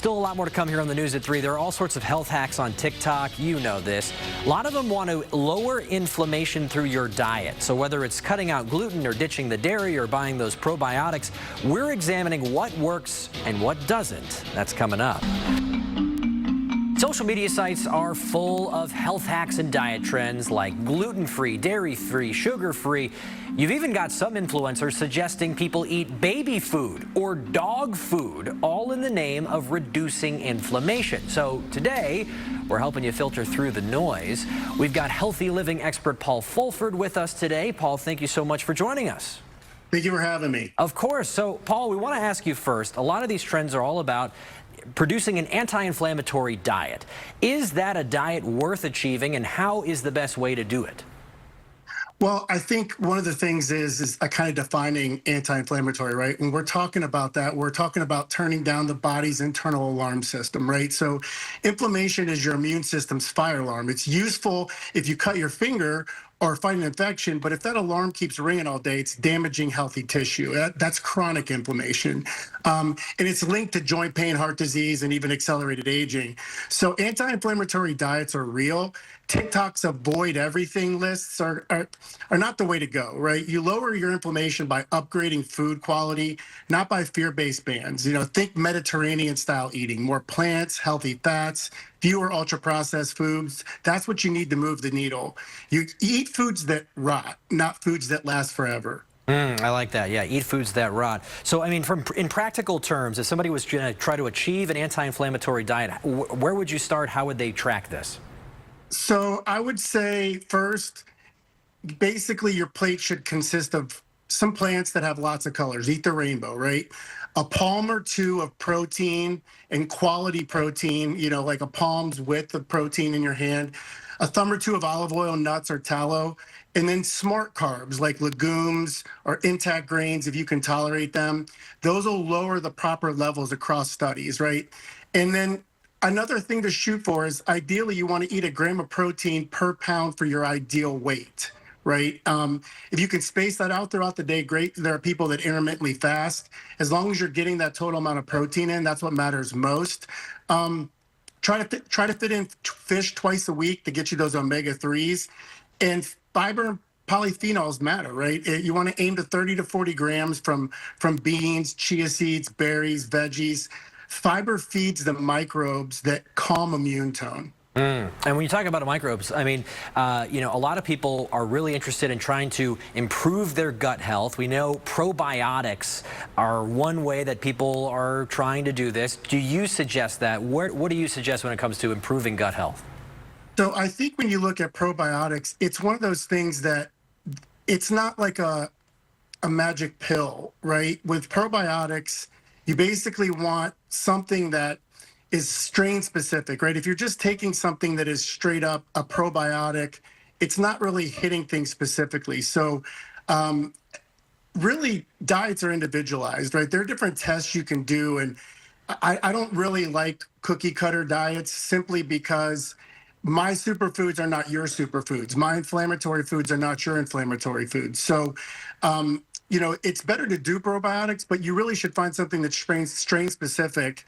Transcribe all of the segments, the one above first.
Still a lot more to come here on the News at 3. There are all sorts of health hacks on TikTok. You know this. A lot of them want to lower inflammation through your diet. So whether it's cutting out gluten or ditching the dairy or buying those probiotics, we're examining what works and what doesn't. That's coming up. Social media sites are full of health hacks and diet trends like gluten-free, dairy-free, sugar-free. You've even got some influencers suggesting people eat baby food or dog food, all in the name of reducing inflammation. So today, we're helping you filter through the noise. We've got healthy living expert Paul Fulford with us today. Paul, thank you so much for joining us. Thank you for having me. Of course. So, Paul, we want to ask you first, a lot of these trends are all about producing an anti-inflammatory diet. Is that a diet worth achieving, and how is the best way to do it? Well, I think one of the things is a kind of defining anti-inflammatory, right? When we're talking about that, we're talking about turning down the body's internal alarm system, right? So inflammation is your immune system's fire alarm. It's useful if you cut your finger or fight an infection, but if that alarm keeps ringing all day, it's damaging healthy tissue. That's chronic inflammation. And it's linked to joint pain, heart disease, and even accelerated aging. So anti-inflammatory diets are real. TikTok's avoid everything lists are not the way to go, right? You lower your inflammation by upgrading food quality, not by fear-based bans. You know, think Mediterranean style eating, more plants, healthy fats, fewer ultra-processed foods. That's what you need to move the needle. You eat foods that rot, not foods that last forever. I like that. Yeah, eat foods that rot. So, I mean, in practical terms, if somebody was going to try to achieve an anti-inflammatory diet, where would you start? How would they track this? So I would say first, basically your plate should consist of some plants that have lots of colors. Eat the rainbow, right? A palm or two of protein and quality protein, you know, like a palm's width of protein in your hand, a thumb or two of olive oil, nuts, or tallow, and then smart carbs like legumes or intact grains, if you can tolerate them. Those will lower the proper levels across studies, right? And then another thing to shoot for is ideally you want to eat a gram of protein per pound for your ideal weight, right? If you can space that out throughout the day, great. There are people that intermittently fast. As long as you're getting that total amount of protein in, that's what matters most. Try to fit in fish twice a week to get you those omega-3s. And fiber and polyphenols matter, right? You want to aim to 30 to 40 grams from beans, chia seeds, berries, veggies. Fiber feeds the microbes that calm immune tone. And when you talk about microbes, I mean, you know, a lot of people are really interested in trying to improve their gut health. We know probiotics are one way that people are trying to do this. Do you suggest that? What do you suggest when it comes to improving gut health? So I think when you look at probiotics, it's one of those things that it's not like a magic pill, right? With probiotics, you basically want something that is strain specific, right? If you're just taking something that is straight up a probiotic, it's not really hitting things specifically. So really diets are individualized, right? There are different tests you can do. And I don't really like cookie cutter diets simply because my superfoods are not your superfoods. My inflammatory foods are not your inflammatory foods. So, you know, it's better to do probiotics, but you really should find something that's strain specific.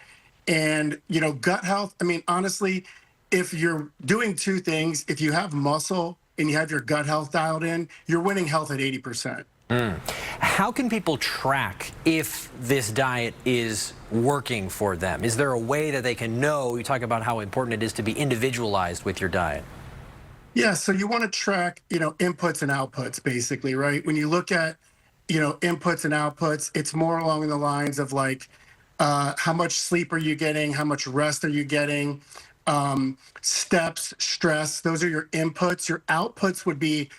And, you know, gut health, I mean, honestly, if you're doing two things, if you have muscle and you have your gut health dialed in, you're winning health at 80%. How can people track if this diet is working for them? Is there a way that they can know? You talk about how important it is to be individualized with your diet. Yeah, so you want to track, you know, inputs and outputs, basically, right? When you look at, you know, inputs and outputs, it's more along the lines of like, how much sleep are you getting? How much rest are you getting? Steps, stress, those are your inputs. Your outputs would be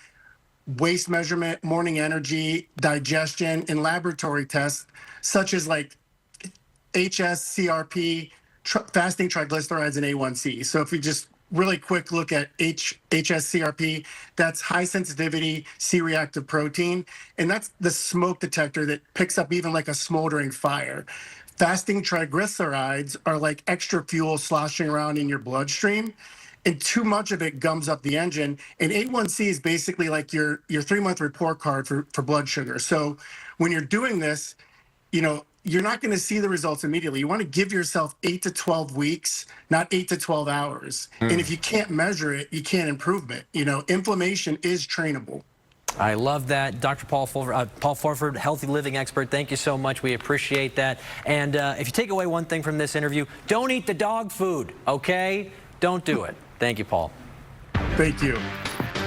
waist measurement, morning energy, digestion, and laboratory tests, such as like HSCRP, fasting triglycerides, and A1C. So if we just really quick look at HSCRP, that's high sensitivity C-reactive protein, and that's the smoke detector that picks up even like a smoldering fire. Fasting triglycerides are like extra fuel sloshing around in your bloodstream, and too much of it gums up the engine. And A1C is basically like your 3-month report card for blood sugar. So when you're doing this, you know, you're not going to see the results immediately. You want to give yourself 8 to 12 weeks, not 8 to 12 hours. And if you can't measure it, you can't improve it. You know, inflammation is trainable. I love that. Dr. Paul Fulford, healthy living expert, thank you so much. We appreciate that. And if you take away one thing from this interview, don't eat the dog food, okay? Don't do it. Thank you, Paul. Thank you.